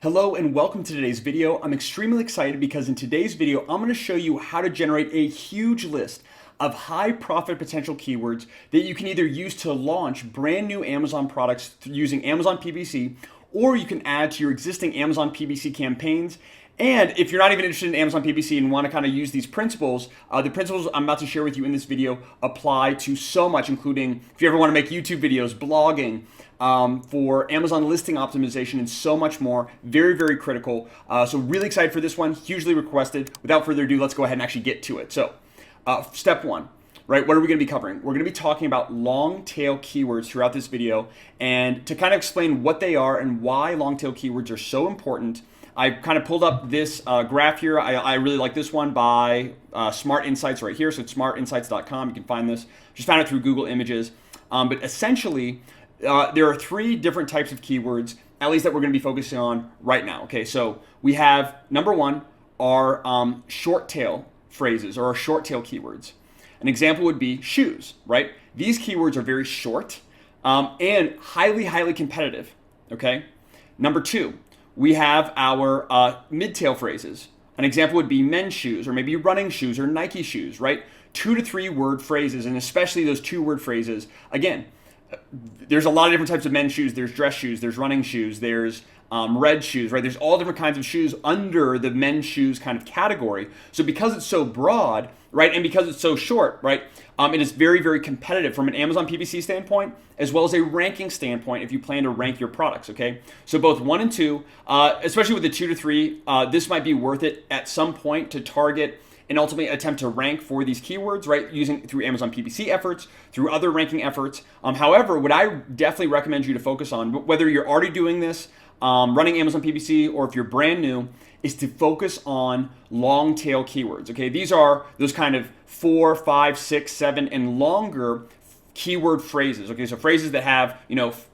Hello and welcome to today's video. I'm extremely excited because in today's video, I'm going to show you how to generate a huge list of high profit potential keywords that you can either use to launch brand new Amazon products using Amazon PPC, or you can add to your existing Amazon PPC campaigns. And if you're not even interested in Amazon PPC and want to kind of use these principles, the principles I'm about to share with you in this video apply to so much, including if you ever want to make YouTube videos, blogging, for Amazon listing optimization, and so much more. Very, very critical. So really excited for this one, hugely requested. Without further ado, let's go ahead and actually get to it. So step one. Right, what are we going to be covering? We're going to be talking about long tail keywords throughout this video, and to kind of explain what they are and why long tail keywords are so important. I kind of pulled up this graph here. I really like this one by Smart Insights right here. So it's smartinsights.com. You can find this. Just found it through Google Images. But essentially, there are three different types of keywords, at least that we're going to be focusing on right now. Okay, so we have number one are short tail phrases or short tail keywords. An example would be shoes, right? These keywords are very short and highly competitive, okay? Number two, we have our mid-tail phrases. An example would be men's shoes, or maybe running shoes or Nike shoes, right? 2 to 3 word phrases, and especially those 2-word phrases. Again, there's a lot of different types of men's shoes. There's dress shoes, there's running shoes, there's red shoes, right? There's all different kinds of shoes under the men's shoes kind of category. So because it's so broad, right, and because it's so short, right, it is very competitive from an Amazon PPC standpoint, as well as a ranking standpoint if you plan to rank your products, okay? So both 1 and 2, especially with the 2 to 3, this might be worth it at some point to target and ultimately attempt to rank for these keywords, right, using through Amazon PPC efforts, through other ranking efforts. However, what I definitely recommend you to focus on, whether you're already doing this, running Amazon PPC, or if you're brand new, is to focus on long tail keywords. Okay, these are those kind of 4, 5, 6, 7, and longer keyword phrases. Okay, so phrases that have,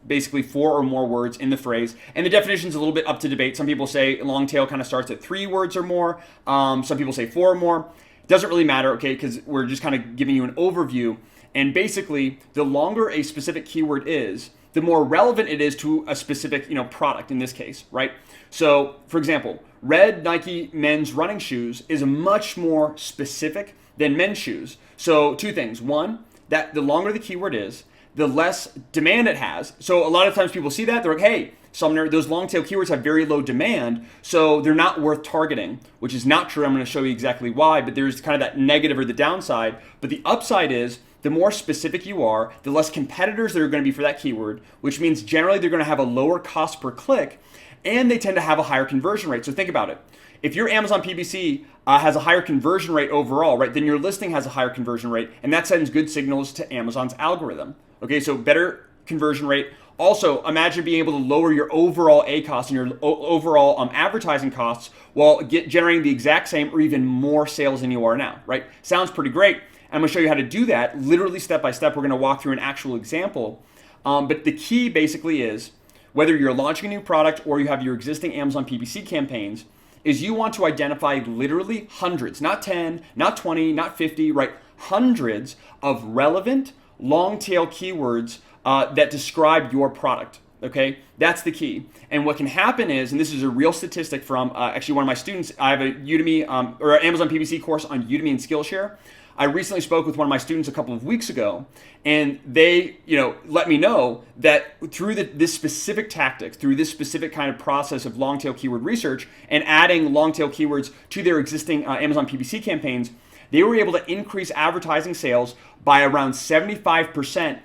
basically 4 or more words in the phrase, and the definition is a little bit up to debate. Some people say long tail kind of starts at 3 words or more. Some people say 4 or more. It doesn't really matter, okay, because we're just kind of giving you an overview. And basically, the longer a specific keyword is, the more relevant it is to a specific, product in this case, right? So, for example, red Nike men's running shoes is much more specific than men's shoes. So, 2 things. One, that the longer the keyword is, the less demand it has. So, a lot of times people see that, they're like, hey, Sumner, those long tail keywords have very low demand, so they're not worth targeting, which is not true. I'm going to show you exactly why, but there's kind of that negative or the downside. But the upside is, the more specific you are, the less competitors there are going to be for that keyword, which means generally they're going to have a lower cost per click, and they tend to have a higher conversion rate. So think about it. If your Amazon PPC has a higher conversion rate overall, right, then your listing has a higher conversion rate, and that sends good signals to Amazon's algorithm. Okay, so better conversion rate. Also, imagine being able to lower your overall ACoS and your overall advertising costs while generating the exact same or even more sales than you are now, right? Sounds pretty great. I'm going to show you how to do that, literally step by step. We're going to walk through an actual example. But the key basically is, whether you're launching a new product or you have your existing Amazon PPC campaigns, is you want to identify literally hundreds, not 10, not 20, not 50, right? Hundreds of relevant long tail keywords that describe your product. Okay, that's the key. And what can happen is, and this is a real statistic from actually one of my students, I have a Udemy or Amazon PPC course on Udemy and Skillshare. I recently spoke with one of my students a couple of weeks ago, and they, let me know that through this specific tactics, through this specific kind of process of long tail keyword research and adding long tail keywords to their existing Amazon PPC campaigns, they were able to increase advertising sales by around 75%.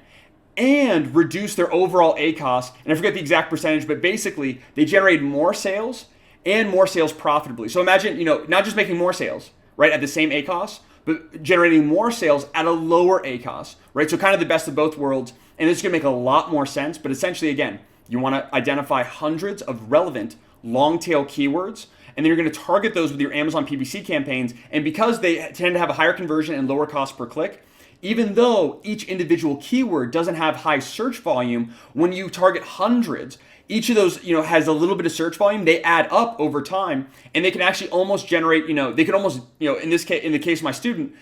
And reduce their overall ACoS. And I forget the exact percentage, but basically they generated more sales and more sales profitably. So imagine, not just making more sales, right, at the same ACoS, but generating more sales at a lower ACoS, right? So kind of the best of both worlds. And this is going to make a lot more sense. But essentially, again, you want to identify hundreds of relevant long tail keywords, and then you're going to target those with your Amazon PPC campaigns. And because they tend to have a higher conversion and lower cost per click, even though each individual keyword doesn't have high search volume, when you target hundreds, each of those, has a little bit of search volume. They add up over time, and they can actually almost generate, they could almost, in this case, in the case of my student,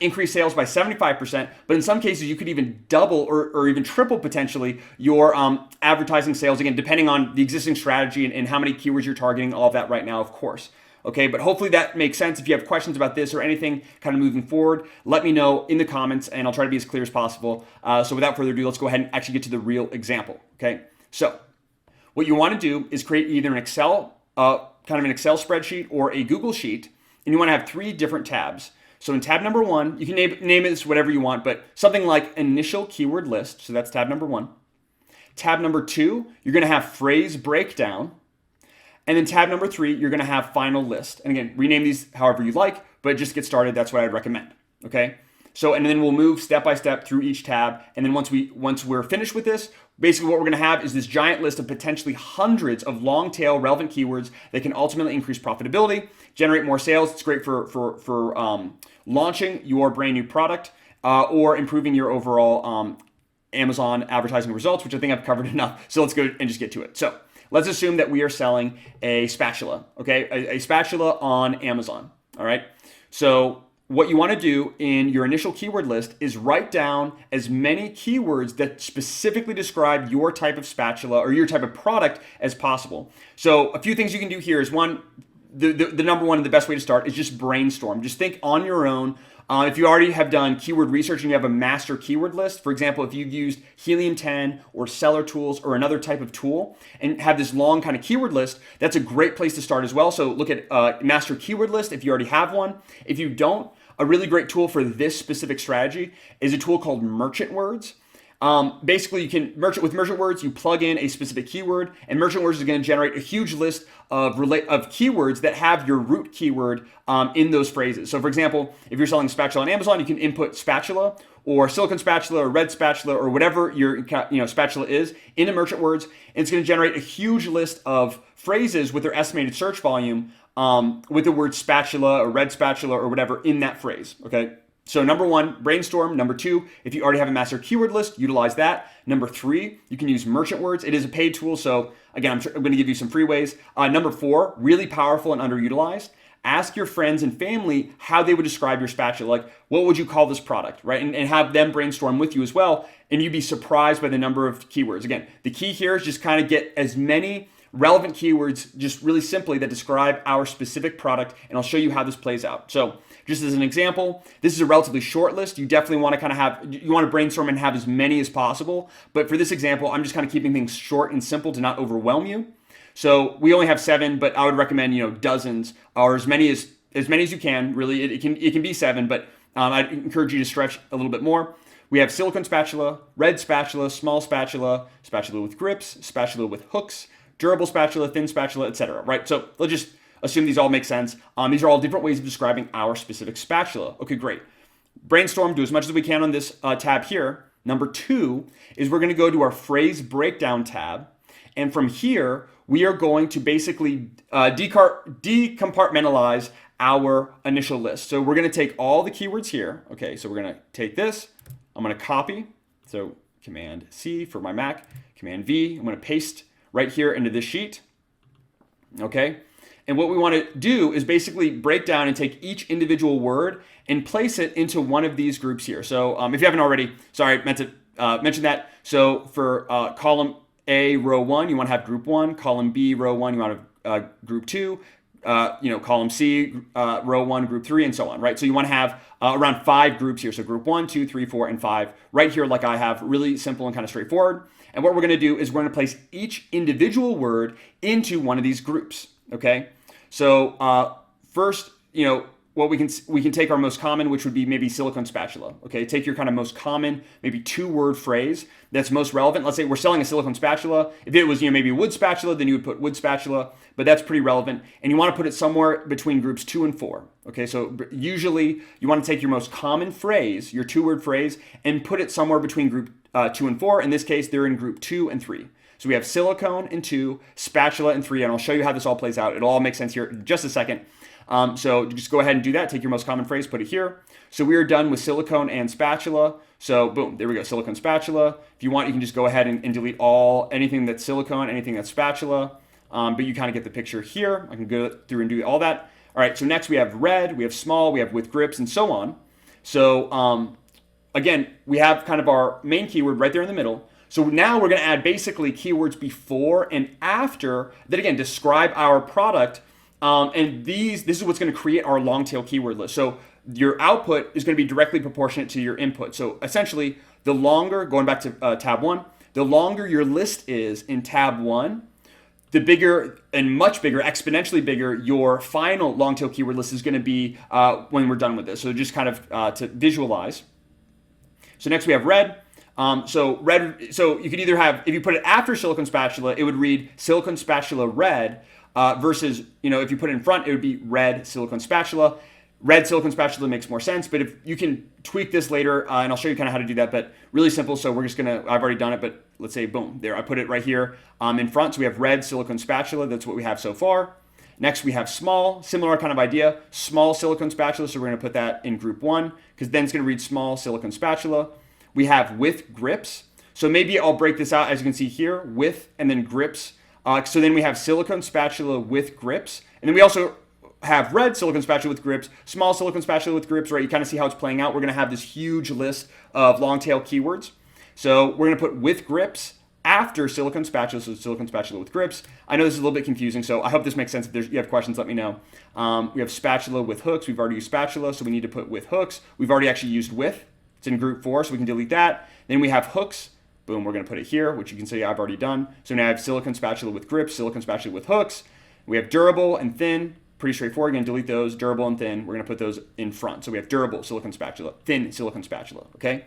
increase sales by 75%. But in some cases, you could even double or even triple potentially your advertising sales, again, depending on the existing strategy and how many keywords you're targeting, all of that right now, of course. Okay, but hopefully that makes sense. If you have questions about this or anything kind of moving forward, let me know in the comments and I'll try to be as clear as possible. So without further ado, let's go ahead and actually get to the real example. Okay, so what you want to do is create either an Excel, kind of an Excel spreadsheet or a Google Sheet, and you want to have 3 different tabs. So in tab number 1, you can name it whatever you want, but something like initial keyword list. So that's tab number 1. Tab number 2, you're going to have phrase breakdown. And then tab number 3, you're going to have final list. And again, rename these however you like, but just get started. That's what I'd recommend. Okay. So, and then we'll move step by step through each tab. And then once we're finished with this, basically what we're going to have is this giant list of potentially hundreds of long tail relevant keywords that can ultimately increase profitability, generate more sales. It's great for launching your brand new product or improving your overall Amazon advertising results, which I think I've covered enough. So let's go and just get to it. So let's assume that we are selling a spatula, okay? A spatula on Amazon, all right? So what you want to do in your initial keyword list is write down as many keywords that specifically describe your type of spatula or your type of product as possible. So a few things you can do here is one, the number one and the best way to start is just brainstorm. Just think on your own. If you already have done keyword research and you have a master keyword list, for example, if you've used Helium 10 or Seller Tools or another type of tool and have this long kind of keyword list, that's a great place to start as well. So look at master keyword list if you already have one. If you don't, a really great tool for this specific strategy is a tool called Merchant Words. Basically, you can with Merchant Words, you plug in a specific keyword, and Merchant Words is going to generate a huge list of keywords that have your root keyword in those phrases. So, for example, if you're selling spatula on Amazon, you can input spatula or silicone spatula or red spatula or whatever your spatula is into Merchant Words, and it's going to generate a huge list of phrases with their estimated search volume with the word spatula or red spatula or whatever in that phrase. Okay. So number 1, brainstorm. Number 2, if you already have a master keyword list, utilize that. Number 3, you can use Merchant Words. It is a paid tool, so again, I'm going to give you some free ways. Number 4, really powerful and underutilized. Ask your friends and family how they would describe your spatula. Like, what would you call this product, right? And have them brainstorm with you as well, and you'd be surprised by the number of keywords. Again, the key here is just kind of get as many relevant keywords, just really simply, that describe our specific product, and I'll show you how this plays out. So just as an example, this is a relatively short list. You definitely want to you want to brainstorm and have as many as possible. But for this example, I'm just kind of keeping things short and simple to not overwhelm you. So we only have 7, but I would recommend, dozens or as many as you can. Really, it can be 7, but I'd encourage you to stretch a little bit more. We have silicone spatula, red spatula, small spatula, spatula with grips, spatula with hooks, durable spatula, thin spatula, etc. Right? So let's just assume these all make sense. These are all different ways of describing our specific spatula. Okay, great. Brainstorm, do as much as we can on this tab here. Number 2 is we're going to go to our phrase breakdown tab. And from here, we are going to basically decompartmentalize our initial list. So we're going to take all the keywords here. Okay, so we're going to take this. I'm going to copy. So Command C for my Mac, Command V. I'm going to paste right here into this sheet. Okay. And what we want to do is basically break down and take each individual word and place it into one of these groups here. So if you haven't already, sorry, I meant to mention that. So for column A, row 1, you want to have group 1. Column B, row 1, you want to have group 2. Column C, row 1, group 3, and so on, right? So you want to have around 5 groups here. So group 1, 2, 3, 4, and 5 right here like I have, really simple and kind of straightforward. And what we're going to do is we're going to place each individual word into one of these groups, okay? So first, what we can take our most common, which would be maybe silicone spatula. Okay, take your kind of most common, maybe 2-word phrase that's most relevant. Let's say we're selling a silicone spatula. If it was maybe a wood spatula, then you would put wood spatula, but that's pretty relevant. And you want to put it somewhere between groups 2 and 4. Okay, so usually you want to take your most common phrase, your 2-word phrase, and put it somewhere between group 2 and 4. In this case, they're in group 2 and 3. So we have silicone in 2, spatula in 3, and I'll show you how this all plays out. It'll all make sense here in just a second. So just go ahead and do that. Take your most common phrase, put it here. So we are done with silicone and spatula. So boom, there we go, silicone, spatula. If you want, you can just go ahead and delete anything that's silicone, anything that's spatula. But you kind of get the picture here. I can go through and do all that. All right, so next we have red, we have small, we have with grips, and so on. So again, we have kind of our main keyword right there in the middle. So now we're going to add basically keywords before and after that, again, describe our product. And this is what's going to create our long tail keyword list. So your output is going to be directly proportionate to your input. So essentially, the longer, going back to tab 1, the longer your list is in tab 1, the bigger and much bigger, exponentially bigger, your final long tail keyword list is going to be when we're done with this. So just kind of to visualize. So next we have red. So you could either have, if you put it after silicone spatula, it would read silicone spatula red, versus, if you put it in front, it would be red silicone spatula. Red silicone spatula makes more sense, but if you can tweak this later, and I'll show you kind of how to do that, but really simple. So we're just I've already done it, but let's say, boom, there, I put it right here in front. So we have red silicone spatula. That's what we have so far. Next, we have small, similar kind of idea, small silicone spatula. So we're going to put that in group 1, because then it's going to read small silicone spatula. We have with grips. So maybe I'll break this out, as you can see here, with and then grips. So then we have silicone spatula with grips. And then we also have red silicone spatula with grips, small silicone spatula with grips, right? You kind of see how it's playing out. We're going to have this huge list of long tail keywords. So we're going to put with grips after silicone spatula, so silicone spatula with grips. I know this is a little bit confusing, so I hope this makes sense. If you have questions, let me know. We have spatula with hooks. We've already used spatula, so we need to put with hooks. We've already actually used with. It's in group 4, so we can delete that. Then we have hooks. Boom, we're going to put it here, which you can see I've already done. So now I have silicone spatula with grips, silicone spatula with hooks. We have durable and thin. Pretty straightforward. Again, delete those, durable and thin. We're going to put those in front. So we have durable silicone spatula, thin silicone spatula, okay?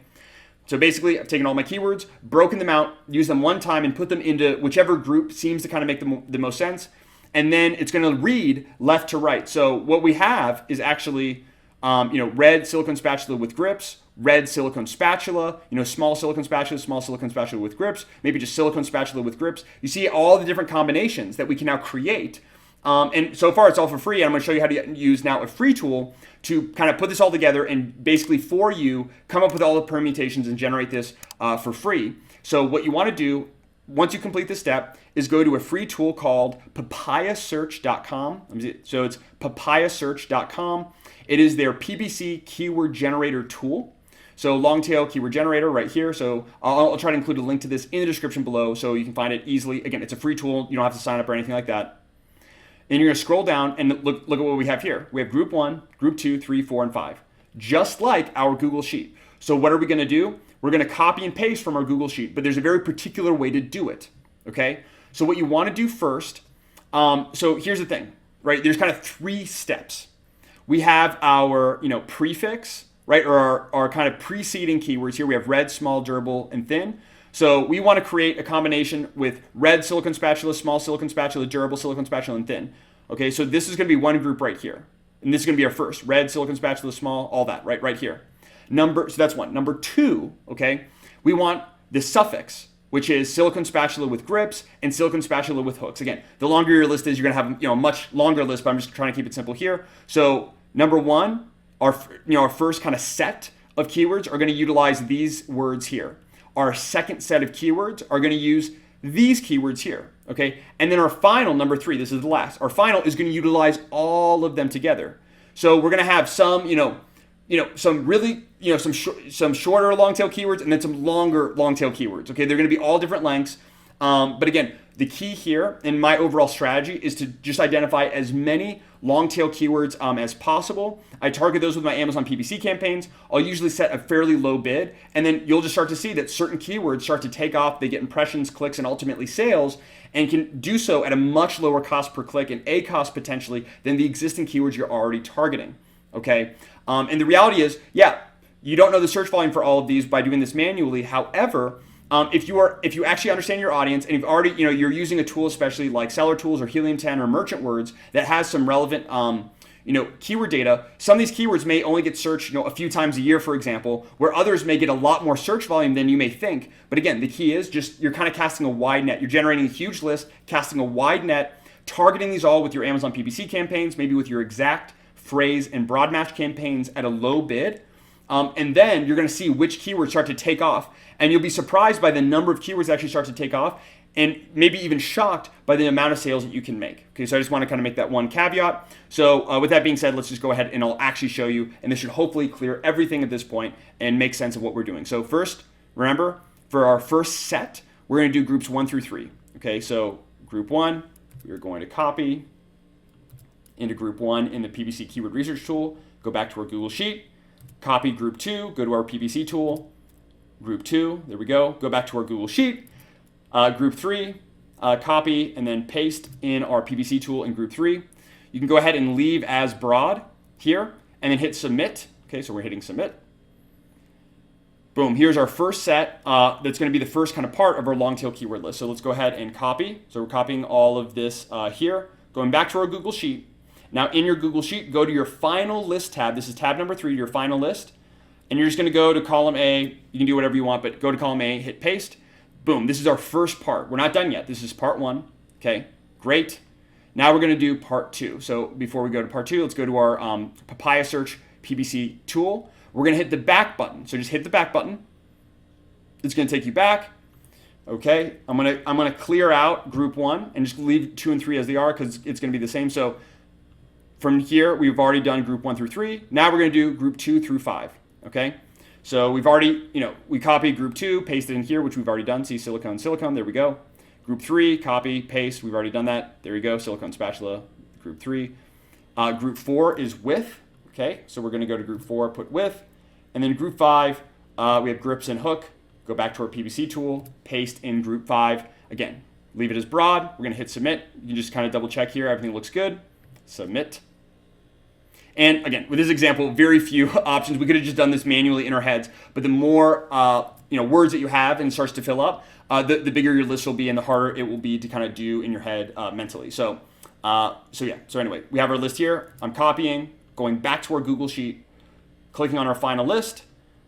So basically, I've taken all my keywords, broken them out, used them one time, and put them into whichever group seems to kind of make the most sense. And then it's going to read left to right. So what we have is actually, red silicone spatula with grips, red silicone spatula, small silicone spatula with grips, maybe just silicone spatula with grips. You see all the different combinations that we can now create. And so far it's all for free. And I'm going to show you how to use now a free tool to kind of put this all together and basically for you come up with all the permutations and generate this for free. So what you want to do once you complete this step is go to a free tool called papayasearch.com. So it's papayasearch.com. It is their PPC keyword generator tool. So long tail keyword generator right here. So I'll try to include a link to this in the description below so you can find it easily. Again, it's a free tool. You don't have to sign up or anything like that. And you're going to scroll down and look at what we have here. We have group 1, group 2, 3, 4, and 5, just like our Google Sheet. So what are we going to do? We're going to copy and paste from our Google Sheet, but there's a very particular way to do it, okay? So what you want to do first, so here's the thing, right? There's kind of 3 steps. We have our, prefix, right? Or our kind of preceding keywords here. We have red, small, durable, and thin. So we want to create a combination with red silicone spatula, small silicone spatula, durable silicone spatula, and thin. Okay, so this is going to be one group right here. And this is going to be our first. Red, silicone spatula, small, all that, right here. So that's 1. Number 2, okay, we want the suffix, which is silicone spatula with grips and silicone spatula with hooks. Again, the longer your list is, you're going to have a much longer list, but I'm just trying to keep it simple here. So number 1, our first kind of set of keywords are going to utilize these words here. Our second set of keywords are going to use these keywords here, okay? And then our final, number 3, this is the last. Our final is going to utilize all of them together. So we're going to have some, some really, some shorter long tail keywords and then some longer long tail keywords, okay? They're going to be all different lengths. But again, the key here in my overall strategy is to just identify as many long tail keywords as possible. I target those with my Amazon PPC campaigns. I'll usually set a fairly low bid, and then you'll just start to see that certain keywords start to take off. They get impressions, clicks, and ultimately sales, and can do so at a much lower cost per click and a cost potentially than the existing keywords you're already targeting. Okay, and the reality is, you don't know the search volume for all of these by doing this manually. However, if you actually understand your audience and you've already, you're using a tool, especially like Seller Tools or Helium 10 or Merchant Words that has some relevant, keyword data, some of these keywords may only get searched, a few times a year, for example, where others may get a lot more search volume than you may think. But again, the key is just you're kind of casting a wide net. You're generating a huge list, casting a wide net, targeting these all with your Amazon PPC campaigns, maybe with your exact phrase and broad match campaigns at a low bid. And then you're going to see which keywords start to take off. And you'll be surprised by the number of keywords that actually start to take off, and maybe even shocked by the amount of sales that you can make. Okay, so I just want to kind of make that one caveat. So with that being said, let's just go ahead and I'll actually show you, and this should hopefully clear everything at this point and make sense of what we're doing. So first, remember, for our first set, we're going to do groups 1 through 3. Okay, so group 1, we're going to copy into group 1 in the PPC keyword research tool, go back to our Google Sheet, copy group 2, go to our PPC tool, group 2, there we go back to our Google Sheet, group 3, copy and then paste in our PPC tool in group 3. You can go ahead and leave as broad here and then hit submit. Okay, so we're hitting submit. Boom, here's our first set that's going to be the first kind of part of our long tail keyword list. So let's go ahead and copy. So we're copying all of this here, going back to our Google Sheet. Now in your Google Sheet, go to your final list tab. This is tab number 3, your final list. And you're just going to go to column A. You can do whatever you want, but go to column A, hit paste. Boom, this is our first part. We're not done yet. This is part 1. Okay, great. Now we're going to do part 2. So before we go to part 2, let's go to our Paypaya search PPC tool. We're going to hit the back button. So just hit the back button. It's going to take you back. Okay, I'm going to clear out group 1 and just leave 2 and 3 as they are because it's going to be the same. So from here, we've already done group 1 through 3. Now we're going to do group 2 through 5. Okay, so we've already, we copied group 2, pasted in here, which we've already done. See silicone, silicone, there we go. Group 3, copy, paste, we've already done that. There you go, silicone spatula, group 3. Group 4 is width. Okay, so we're going to go to group 4, put width. And then group 5, we have grips and hook. Go back to our PPC tool, paste in group 5. Again, leave it as broad. We're going to hit submit. You can just kind of double check here. Everything looks good. Submit. And again, with this example, very few options. We could have just done this manually in our heads, but the more words that you have and it starts to fill up, the bigger your list will be and the harder it will be to kind of do in your head mentally. So anyway, we have our list here. I'm copying, going back to our Google Sheet, clicking on our final list.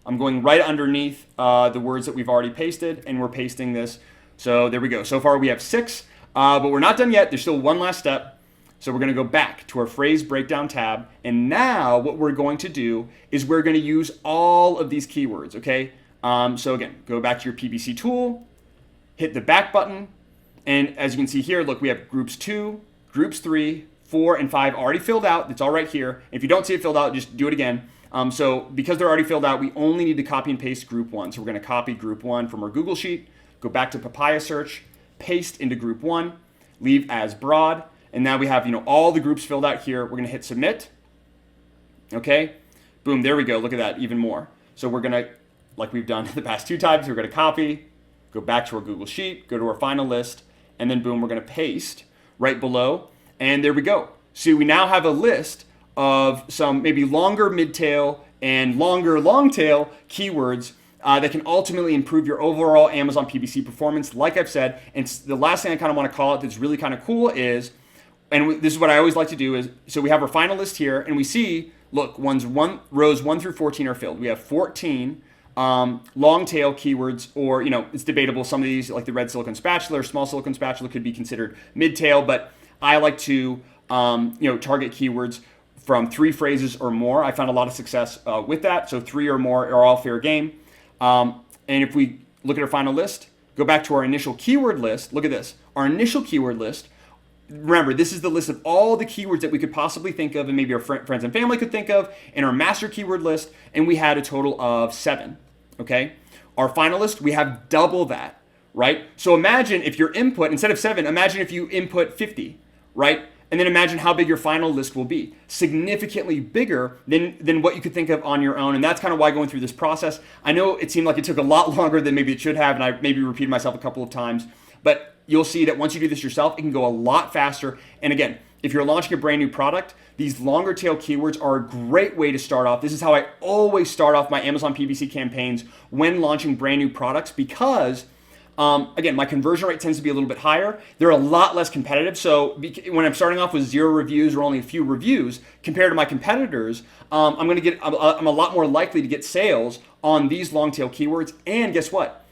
I'm going right underneath the words that we've already pasted, and we're pasting this. So there we go. So far we have 6, but we're not done yet. There's still one last step. So we're going to go back to our phrase breakdown tab. And now what we're going to do is we're going to use all of these keywords, okay? So again, go back to your PPC tool, hit the back button. And as you can see here, look, we have groups 2, groups 3, 4, and 5 already filled out. It's all right here. If you don't see it filled out, just do it again. So because they're already filled out, we only need to copy and paste group 1. So we're going to copy group 1 from our Google Sheet, go back to Paypaya search, paste into group 1, leave as broad. And now we have, all the groups filled out here. We're going to hit submit. Okay. Boom. There we go. Look at that. Even more. So we're going to, like we've done the past 2 times, we're going to copy, go back to our Google Sheet, go to our final list, and then boom, we're going to paste right below. And there we go. So we now have a list of some maybe longer mid-tail and longer long-tail keywords that can ultimately improve your overall Amazon PPC performance. Like I've said, and the last thing I kind of want to call it that's really kind of cool is, and this is what I always like to do is, so we have our final list here, and we see, look, rows 1 through 14 are filled. We have 14 long tail keywords, or, it's debatable. Some of these, like the red silicone spatula or small silicone spatula, could be considered mid-tail, but I like to, target keywords from 3 phrases or more. I found a lot of success with that. So 3 or more are all fair game. And if we look at our final list, go back to our initial keyword list. Look at this. Our initial keyword list. Remember, this is the list of all the keywords that we could possibly think of and maybe our friends and family could think of in our master keyword list, and we had a total of 7, okay? Our final list, we have double that, right? So imagine if your input, instead of 7, imagine if you input 50, right? And then imagine how big your final list will be. Significantly bigger than what you could think of on your own, and that's kind of why going through this process, I know it seemed like it took a lot longer than maybe it should have, and I maybe repeated myself a couple of times, but you'll see that once you do this yourself, it can go a lot faster. And again, if you're launching a brand new product, these longer tail keywords are a great way to start off. This is how I always start off my Amazon PPC campaigns when launching brand new products, because Again, my conversion rate tends to be a little bit higher. They're a lot less competitive. So when I'm starting off with 0 reviews or only a few reviews compared to my competitors, I'm a lot more likely to get sales on these long tail keywords. And guess what?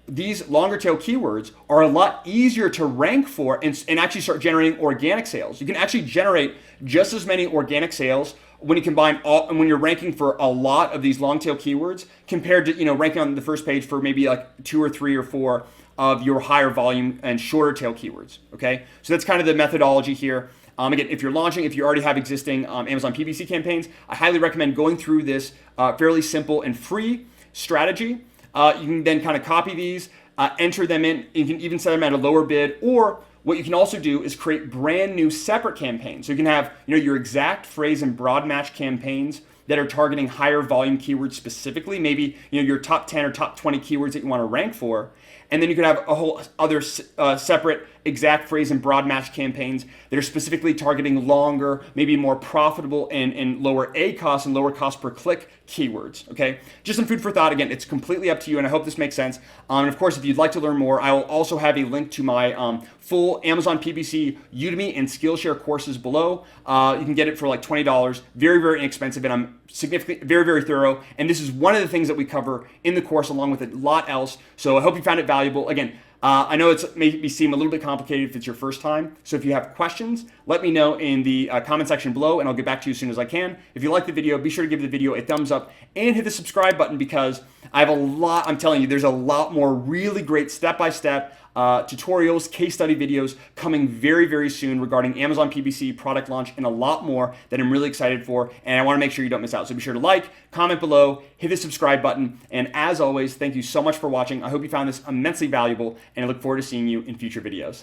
These longer tail keywords are a lot easier to rank for and actually start generating organic sales. You can actually generate just as many organic sales when you combine all, and when you're ranking for a lot of these long tail keywords compared to ranking on the first page for maybe like 2 or 3 or 4 of your higher volume and shorter tail keywords. Okay, so that's kind of the methodology here. Again, if you're launching, if you already have existing Amazon PPC campaigns, I highly recommend going through this fairly simple and free strategy. You can then kind of copy these, enter them in. You can even set them at a lower bid, or what you can also do is create brand new separate campaigns. So you can have your exact phrase and broad match campaigns that are targeting higher volume keywords specifically, maybe your top 10 or top 20 keywords that you want to rank for. And then you could have a whole other separate exact phrase and broad match campaigns that are specifically targeting longer, maybe more profitable and lower A cost and lower cost per click keywords. Okay, just some food for thought. Again, it's completely up to you, and I hope this makes sense. And of course, if you'd like to learn more, I will also have a link to my full Amazon PPC, Udemy, and Skillshare courses below. You can get it for like $20. Very, very inexpensive, and I'm very, very thorough. And this is one of the things that we cover in the course, along with a lot else. So I hope you found it valuable. Again, I know it's maybe seem a little bit complicated if it's your first time. So if you have questions, let me know in the comment section below, and I'll get back to you as soon as I can. If you like the video, be sure to give the video a thumbs up and hit the subscribe button, because I have I'm telling you, there's a lot more really great step-by-step tutorials, case study videos coming very, very soon regarding Amazon PPC, product launch, and a lot more that I'm really excited for, and I want to make sure you don't miss out. So be sure to like, comment below, hit the subscribe button, and as always, thank you so much for watching. I hope you found this immensely valuable, and I look forward to seeing you in future videos.